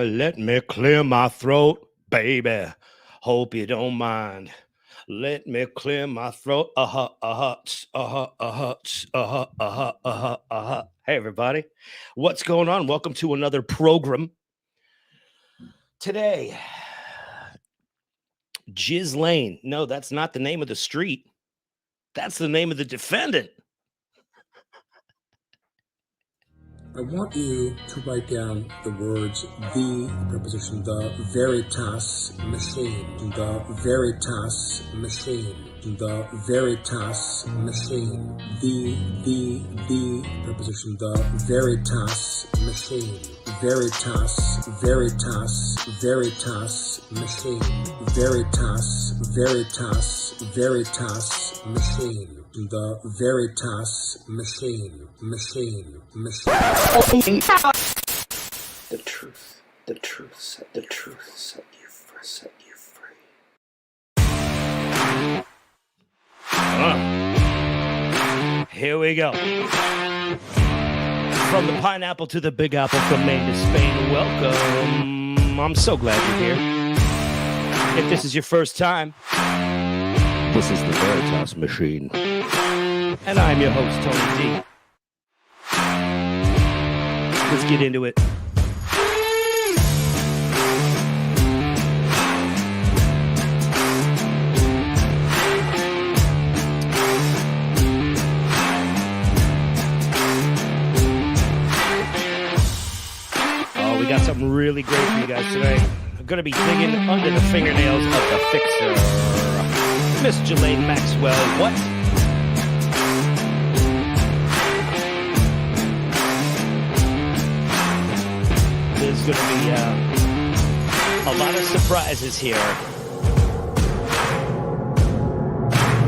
Let me clear my throat, baby. Hope you don't mind. Let me clear my throat. Hey, everybody. What's going on? Welcome to another program. Today, Ghislaine. No, that's not the name of the street. That's the name of the defendant. I want you to write down the words the preposition, the veritas machine, the veritas machine, the veritas machine, the preposition, the veritas machine, veritas, veritas, veritas machine, veritas, veritas, veritas machine. The veritas machine. The truth set you free. Here we go. From the pineapple to the big apple, from Maine to Spain, welcome. I'm so glad you're here. If this is your first time, this is the Veritas Machine. And I'm your host, Tony D. Let's get into it. Oh, we got something really great for you guys today. I'm going to be digging under the fingernails of the FIXER. Miss Ghislaine Maxwell, what? There's going to be a lot of surprises here.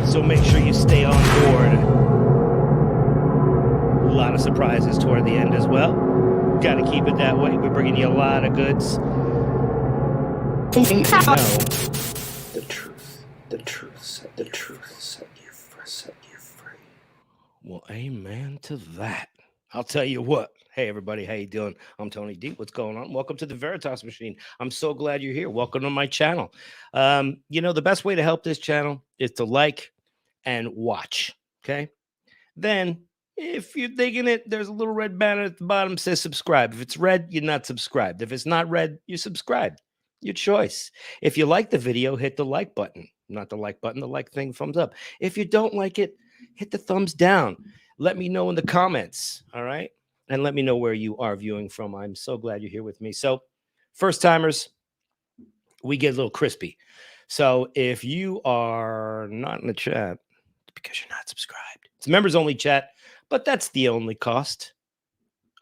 So make sure you stay on board. A lot of surprises toward the end as well. Got to keep it that way. We're bringing you a lot of goods. The truth set you free. Well, amen to that. I'll tell you what. Hey, everybody. How you doing? I'm Tony D. What's going on? Welcome to the Veritas Machine. I'm so glad you're here. Welcome to my channel. The best way to help this channel is to like and watch. Okay? Then, if you're digging it, there's a little red banner at the bottom that says subscribe. If it's red, you're not subscribed. If it's not red, you're subscribed. Your choice. If you like the video, hit the like button. Not the like button, the like thing, thumbs up. If you don't like it, hit the thumbs down. Let me know in the comments, all right? And let me know where you are viewing from. I'm so glad you're here with me. So, first timers, we get a little crispy. So, if you are not in the chat, it's because you're not subscribed. It's members only chat, but that's the only cost,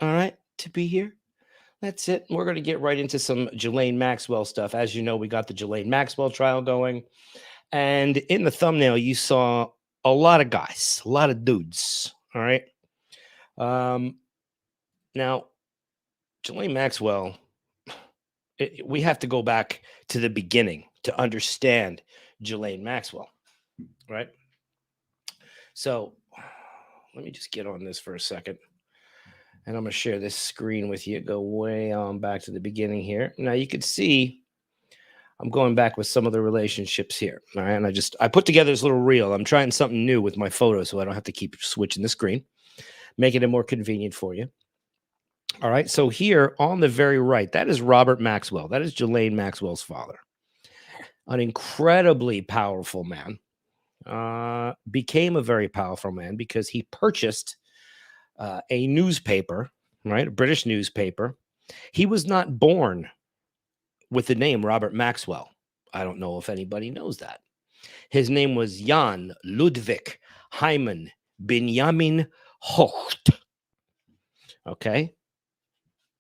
all right, to be here. That's it. We're going to get right into some Ghislaine Maxwell stuff. As you know, we got the Ghislaine Maxwell trial going. And in the thumbnail, you saw a lot of guys, a lot of dudes. All right. Now, Ghislaine Maxwell, we have to go back to the beginning to understand Ghislaine Maxwell. Right. So let me just get on this for a second. And I'm going to share this screen with you. Go way on back to the beginning here. Now you can see I'm going back with some of the relationships here. All right. And I put together this little reel. I'm trying something new with my photos so I don't have to keep switching the screen, making it more convenient for you. All right. So here on the very right, that is Robert Maxwell. That is Ghislaine Maxwell's father. An incredibly powerful man. Became a very powerful man because he purchased a newspaper, right? A British newspaper. He was not born with the name Robert Maxwell. I don't know if anybody knows that. His name was Jan Ludwig Hyman Benjamin Hocht. Okay.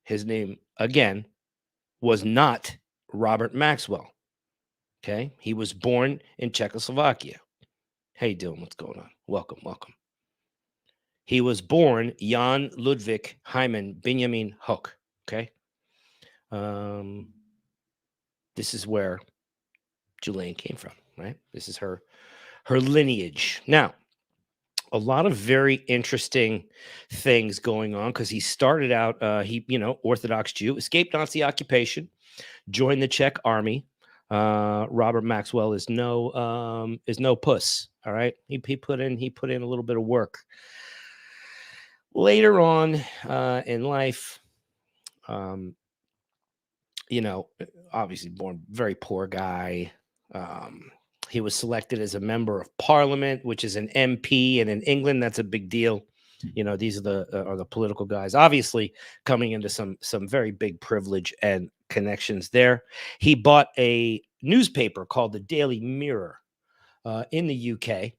His name, again, was not Robert Maxwell. Okay. He was born in Czechoslovakia. How you doing? What's going on? Welcome. He was born Jan Ludwig Hyman Benjamin Hoch. Okay. This is where Ghislaine came from, right? This is her lineage. Now, a lot of very interesting things going on because he started out, Orthodox Jew, escaped Nazi occupation, joined the Czech army. Robert Maxwell is no puss. All right, he put in a little bit of work. Later on in life, obviously born very poor guy. He was selected as a member of parliament, which is an MP, and in England, that's a big deal. These are the political guys, obviously coming into some very big privilege and connections there. He bought a newspaper called the Daily Mirror in the UK,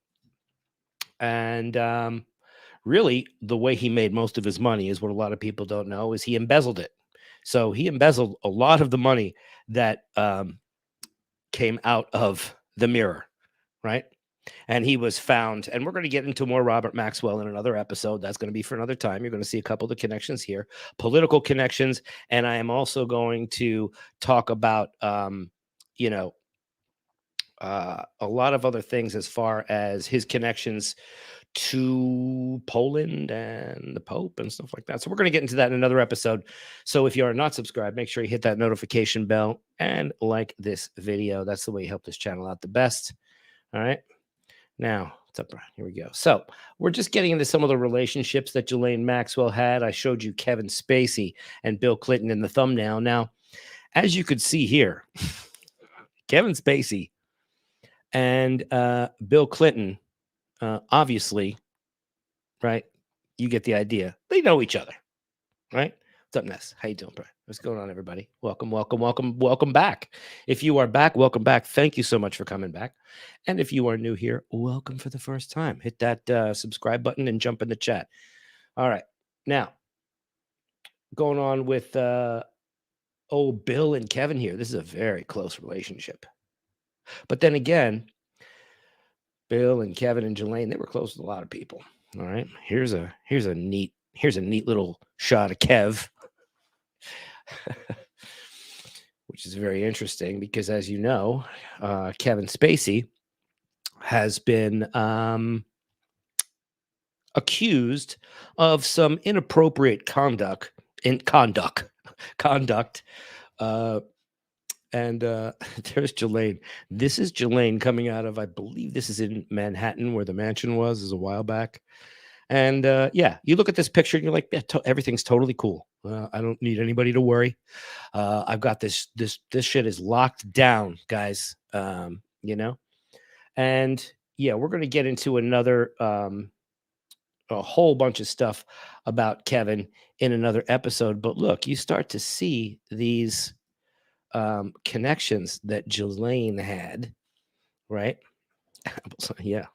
and really the way he made most of his money is what a lot of people don't know is he embezzled it. So he embezzled a lot of the money that came out of the Mirror, right? And he was found, and we're going to get into more Robert Maxwell in another episode. That's going to be for another time. You're going to see a couple of the connections here, political connections. And I am also going to talk about, a lot of other things as far as his connections to Poland and the Pope and stuff like that. So we're going to get into that in another episode. So if you are not subscribed, make sure you hit that notification bell and like this video. That's the way you help this channel out the best. All right. Now, what's up, Brian? Here we go. So we're just getting into some of the relationships that Ghislaine Maxwell had. I showed you Kevin Spacey and Bill Clinton in the thumbnail. Now, as you could see here, Kevin Spacey and Bill Clinton, obviously, right? You get the idea. They know each other, right? What's up, Ness? How you doing, Brian? What's going on, everybody? Welcome back. If you are back, welcome back. Thank you so much for coming back. And if you are new here, welcome for the first time. Hit that subscribe button and jump in the chat. All right. Now, going on with Bill and Kevin here. This is a very close relationship. But then again, Bill and Kevin and Ghislaine, they were close to a lot of people. All right. Here's a neat little shot of Kev. Which is very interesting because, as you know, Kevin Spacey has been accused of some inappropriate conduct. And there's Ghislaine. This is Ghislaine coming out of, I believe this is in Manhattan where the mansion was, is a while back. And you look at this picture and you're like, yeah, everything's totally cool. I don't need anybody to worry. I've got this shit is locked down, guys. And yeah, we're going to get into another, a whole bunch of stuff about Kevin in another episode. But look, you start to see these connections that Ghislaine had, right? Yeah,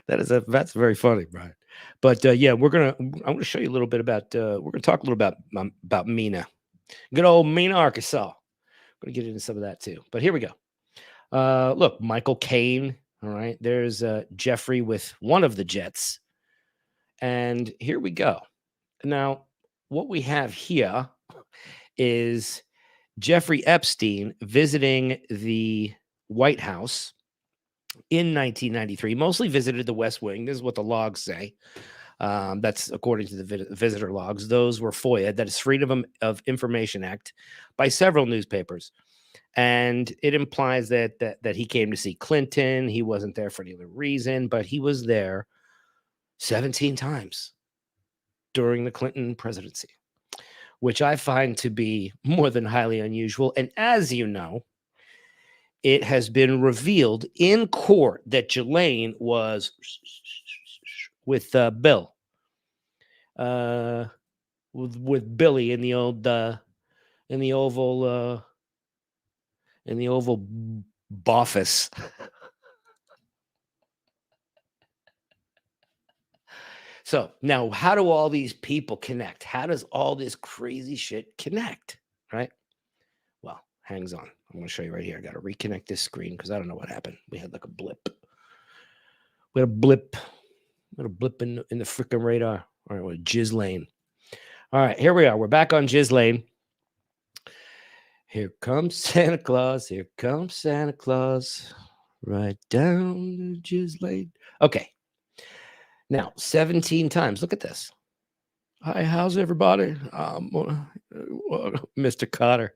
that's very funny, Brian. But I'm gonna show you a little bit about we're gonna talk a little about Mena, good old Mena, Arkansas. I'm gonna get into some of that too. But here we go. Look, Michael Caine. All right, there's Jeffrey with one of the jets, and here we go. Now, what we have here is Jeffrey Epstein visiting the White House in 1993, mostly visited the West Wing. This is what the logs say. That's according to the visitor logs. Those were FOIA, that is Freedom of Information Act, by several newspapers. And it implies that he came to see Clinton. He wasn't there for any other reason, but he was there 17 times during the Clinton presidency, which I find to be more than highly unusual. And as you know, it has been revealed in court that Ghislaine was with Bill, with Billy in the old in the Oval office. So now, how do all these people connect? How does all this crazy shit connect? Right? Well, hangs on. I'm going to show you right here. I got to reconnect this screen because I don't know what happened. We had like a blip. We had a blip. We had a blip in the freaking radar. All right, with Ghislaine. All right, here we are. We're back on Ghislaine. Here comes Santa Claus. Here comes Santa Claus. Right down to Ghislaine. Okay. Now, 17 times. Look at this. Hi, how's everybody? Mr. Cotter.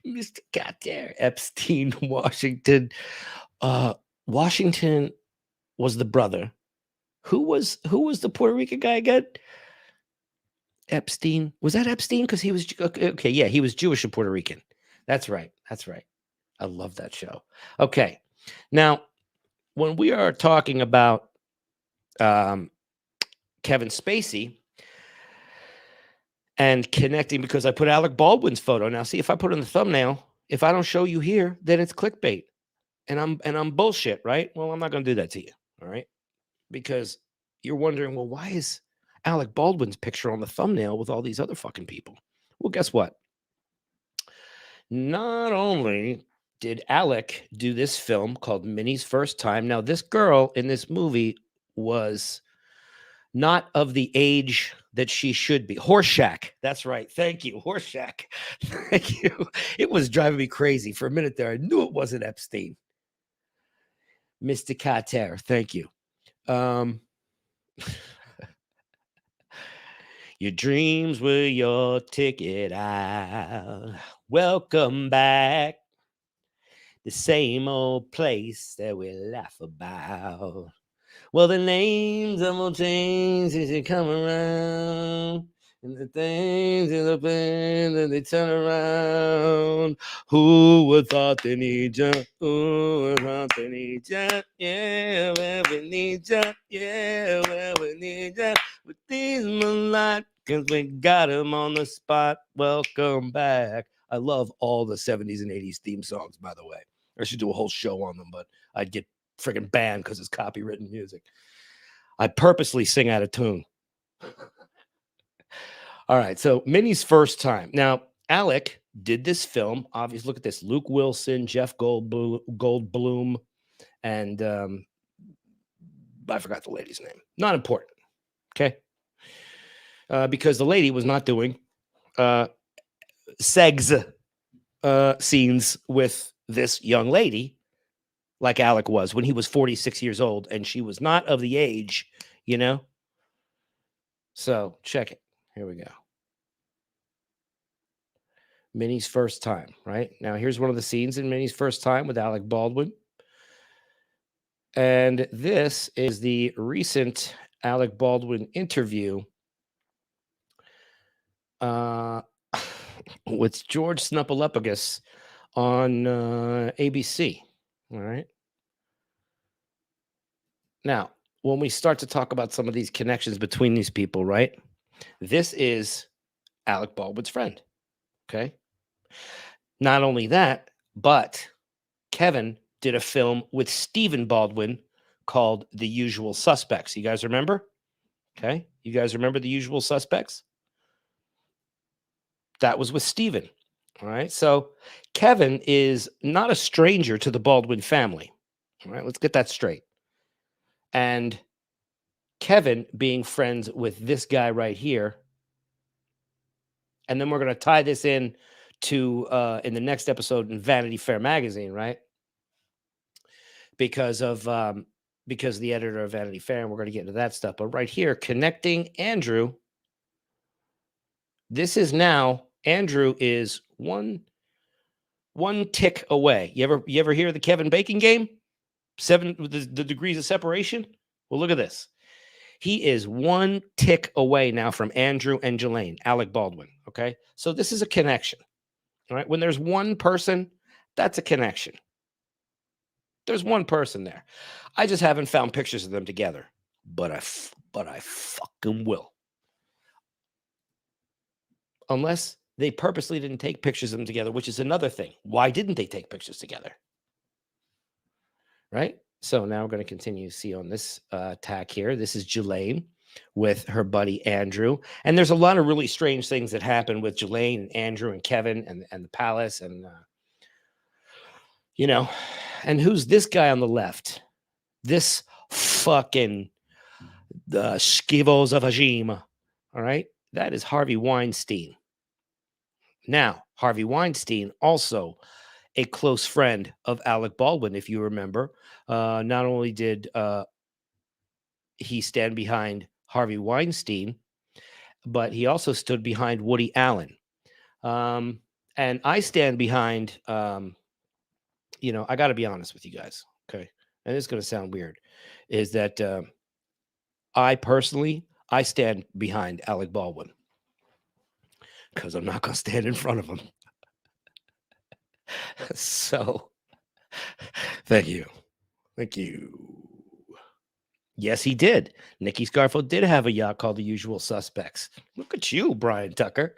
Mr. Cotter. Epstein, Washington. Washington was the brother. Who was the Puerto Rican guy again? Epstein. Was that Epstein? Because he was okay. Yeah, he was Jewish and Puerto Rican. That's right. That's right. I love that show. Okay. Now, when we are talking about Kevin Spacey and connecting, because I put Alec Baldwin's photo. Now, see, if I put it in the thumbnail, if I don't show you here, then it's clickbait. And I'm bullshit, right? Well, I'm not going to do that to you. All right. Because you're wondering, well, why is Alec Baldwin's picture on the thumbnail with all these other fucking people? Well, guess what? Not only did Alec do this film called Minnie's First Time. Now, this girl in this movie was not of the age that she should be. Horseshack. That's right. Thank you. Horseshack. Thank you. It was driving me crazy for a minute there. I knew it wasn't Epstein. Mr. Carter. Thank you. Your dreams were your ticket out. Welcome back. The same old place that we laugh about. Well, the names of all change as you come around. And the things in the pen that they turn around. Who would thought they need you? Who would thought they need you? Yeah, well, we need you. Yeah, well, we need you. With these moonlight, cause we got him on the spot. Welcome back. I love all the 70s and 80s theme songs, by the way. I should do a whole show on them, but I'd get freaking banned because it's copywritten music. I purposely sing out of tune. All right, so Minnie's First Time. Now, Alec did this film. Obviously, look at this. Luke Wilson, Jeff Goldblum, and I forgot the lady's name. Not important, okay? Because the lady was not doing sex scenes with this young lady like Alec was when he was 46 years old, and she was not of the age, you know? So, check it. Here we go. Minnie's First Time, right? Now, here's one of the scenes in Minnie's First Time with Alec Baldwin. And this is the recent Alec Baldwin interview with George Snuffleupagus on ABC. All right. Now, when we start to talk about some of these connections between these people, right? This is Alec Baldwin's friend. Okay. Not only that, but Kevin did a film with Stephen Baldwin called The Usual Suspects. You guys remember? Okay. You guys remember The Usual Suspects? That was with Stephen. All right. So Kevin is not a stranger to the Baldwin family. All right. Let's get that straight. And Kevin being friends with this guy right here. And then we're going to tie this in to in the next episode in Vanity Fair magazine, right? Because the editor of Vanity Fair, and we're going to get into that stuff. But right here, connecting Andrew. This is now Andrew is one tick away. You ever hear of the Kevin Bacon game? 7 the degrees of separation. Well, look at this. He is one tick away now from Andrew and Ghislaine, Alec Baldwin. Okay, so this is a connection. All right, when there's one person, that's a connection. There's one person there. I just haven't found pictures of them together, but I fucking will. Unless they purposely didn't take pictures of them together, which is another thing. Why didn't they take pictures together? Right? So now we're going to continue to see on this tack here. This is Ghislaine with her buddy Andrew. And there's a lot of really strange things that happen with Ghislaine and Andrew and Kevin and the palace. And, and who's this guy on the left? This fucking Skivos of Hajim. All right? That is Harvey Weinstein. Now, Harvey Weinstein, also a close friend of Alec Baldwin, if you remember. Not only did he stand behind Harvey Weinstein, but he also stood behind Woody Allen. And I stand behind, I got to be honest with you guys. Okay. And it's going to sound weird, is that I stand behind Alec Baldwin because I'm not going to stand in front of him. So thank you. Thank you. Yes, he did. Nicky Scarfo did have a yacht called The Usual Suspects. Look at you, Brian Tucker.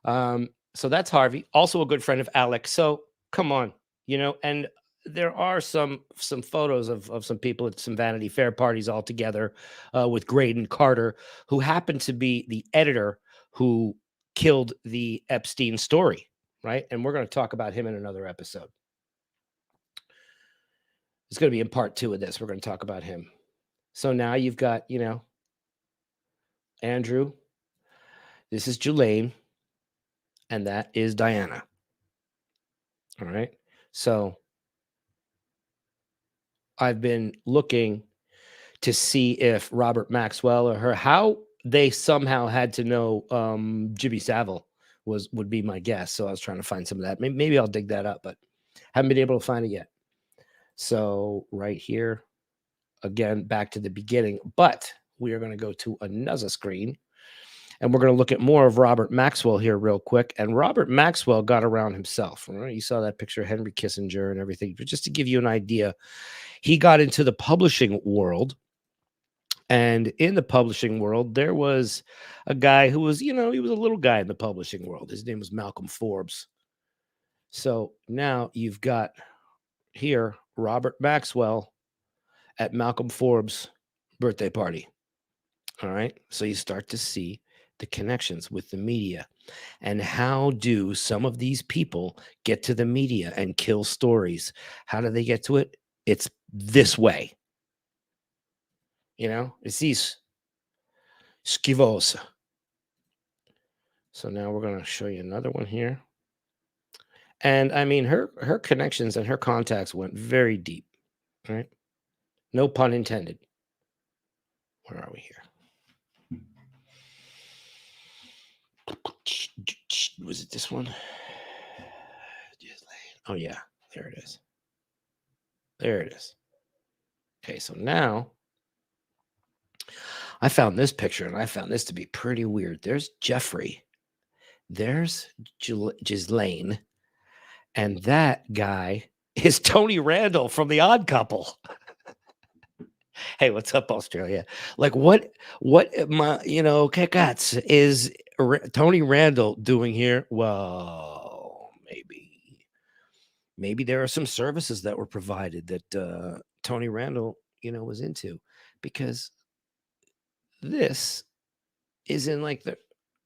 So that's Harvey, also a good friend of Alec. So come on, and there are some photos of some people at some Vanity Fair parties all together with Graydon Carter, who happened to be the editor who killed the Epstein story, right? And we're going to talk about him in another episode. It's going to be in part 2 of this. We're going to talk about him. So now you've got, Andrew. This is Ghislaine. And that is Diana. All right. So I've been looking to see if Robert Maxwell or how they somehow had to know Jimmy Savile would be my guess. So I was trying to find some of that. Maybe I'll dig that up, but haven't been able to find it yet. So right here, again, back to the beginning, but we are going to go to another screen. And we're going to look at more of Robert Maxwell here real quick. And Robert Maxwell got around himself. Right? You saw that picture of Henry Kissinger and everything. But just to give you an idea, he got into the publishing world. And in the publishing world, there was a guy who was, he was a little guy in the publishing world. His name was Malcolm Forbes. So now you've got here Robert Maxwell at Malcolm Forbes' birthday party. All right. So you start to see the connections with the media, and how do some of these people get to the media and kill stories? How do they get to it? It's this way. It's these schivos. So now we're going to show you another one here. And I mean, her connections and her contacts went very deep, right? No pun intended. Where are we here? Was it this one? Oh, yeah. There it is. There it is. Okay, so now I found this picture, and I found this to be pretty weird. There's Jeffrey. There's Ghislaine. And that guy is Tony Randall from The Odd Couple. Hey, what's up, Australia? Like, what Kekats is Tony Randall doing here? Well, maybe there are some services that were provided that Tony Randall, was into, because this is in like the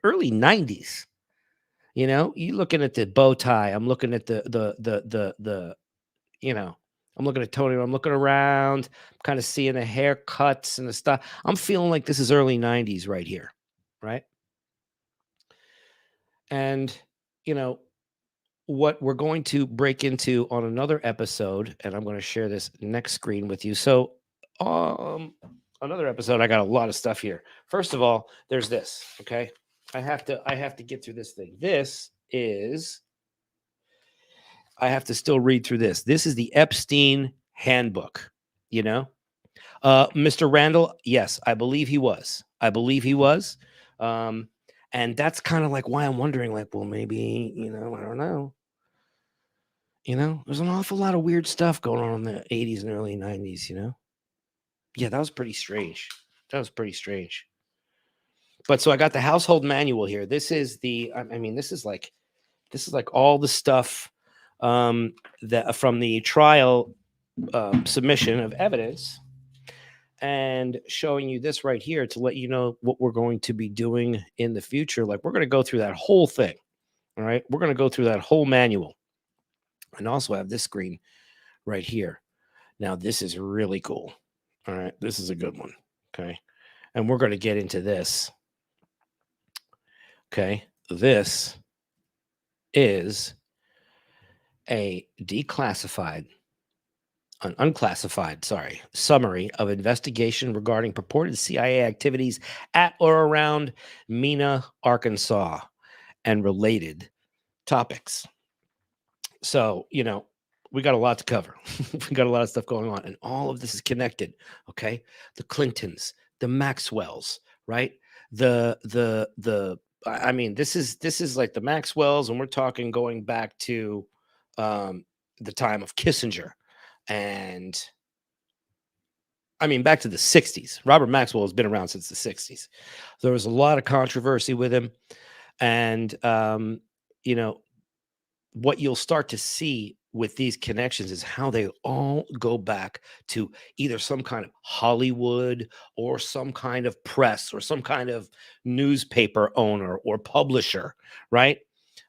early 90s. You looking at the bow tie. I'm looking at the I'm looking at Tony. I'm looking around. I'm kind of seeing the haircuts and the stuff. I'm feeling like this is early 90s right here. Right. And, what we're going to break into on another episode, and I'm going to share this next screen with you. So, another episode, I got a lot of stuff here. First of all, there's this. Okay. I have to get through this thing. I have to still read through this. This is the Epstein handbook, Mr. Randall. Yes, I believe he was. And that's kind of like why I'm wondering, like, well, maybe, I don't know. There's an awful lot of weird stuff going on in the 80s and early 90s, Yeah, that was pretty strange. But so I got the household manual here. This is this is like all the stuff that from the trial submission of evidence, and showing you this right here to let you know what we're going to be doing in the future. Like, we're going to go through that whole thing. All right. We're going to go through that whole manual, and also have this screen right here. Now, this is really cool. All right. This is a good one. Okay. And we're going to get into this. Okay. This is a declassified an unclassified, summary of investigation regarding purported CIA activities at or around Mena, Arkansas, and related topics. So, we got a lot to cover. We got a lot of stuff going on, and all of this is connected. Okay, the Clintons, the Maxwells, right? I mean, this is like the Maxwells, and we're talking going back to the time of Kissinger, and I mean back to the 60s. Robert Maxwell has been around since the 60s. There was a lot of controversy with him, and what you'll start to see with these connections is how they all go back to either some kind of Hollywood or some kind of press or some kind of newspaper owner or publisher, right?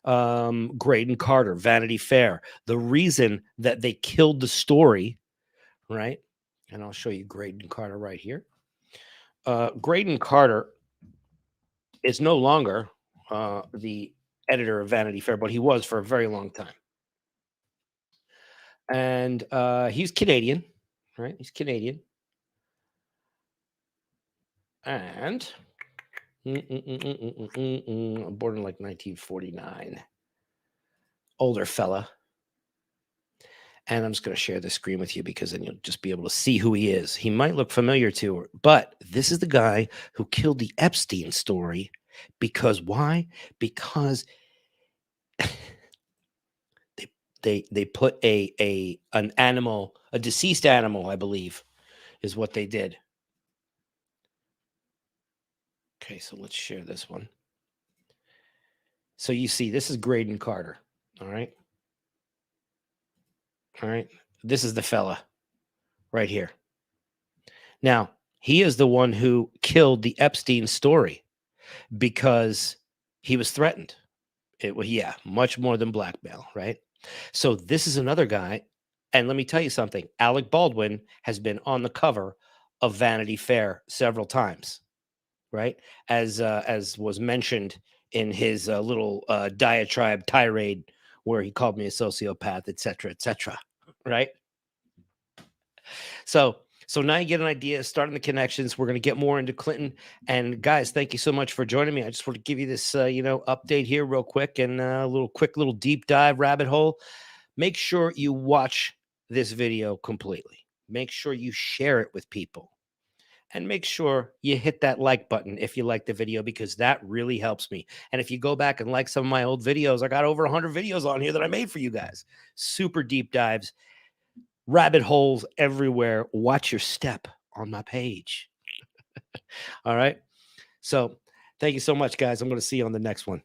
Graydon Carter, Vanity Fair. The reason that they killed the story, right? And I'll show you Graydon Carter right here. Graydon Carter is no longer the editor of Vanity Fair, but he was for a very long time. And he's Canadian, right? He's Canadian. And born in like 1949. Older fella. And I'm just going to share the screen with you because then you'll just be able to see who he is. He might look familiar to her, but this is the guy who killed the Epstein story. Because why? Because they put an animal, a deceased animal, I believe, is what they did. Okay, so let's share this one. So you see, this is Graydon Carter. All right. All right. This is the fella right here. Now, he is the one who killed the Epstein story because he was threatened. Yeah, much more than blackmail, right? So this is another guy. And let me tell you something. Alec Baldwin has been on the cover of Vanity Fair several times, right? As was mentioned in his little diatribe tirade where he called me a sociopath, et cetera, right? So now you get an idea, starting the connections. We're going to get more into Clinton. And guys, thank you so much for joining me. I just want to give you this, update here real quick and a little deep dive rabbit hole. Make sure you watch this video completely. Make sure you share it with people. And make sure you hit that like button if you like the video, because that really helps me. And if you go back and like some of my old videos, I got over 100 videos on here that I made for you guys. Super deep dives. Rabbit holes everywhere. Watch your step on my page. All right. So thank you so much, guys. I'm going to see you on the next one.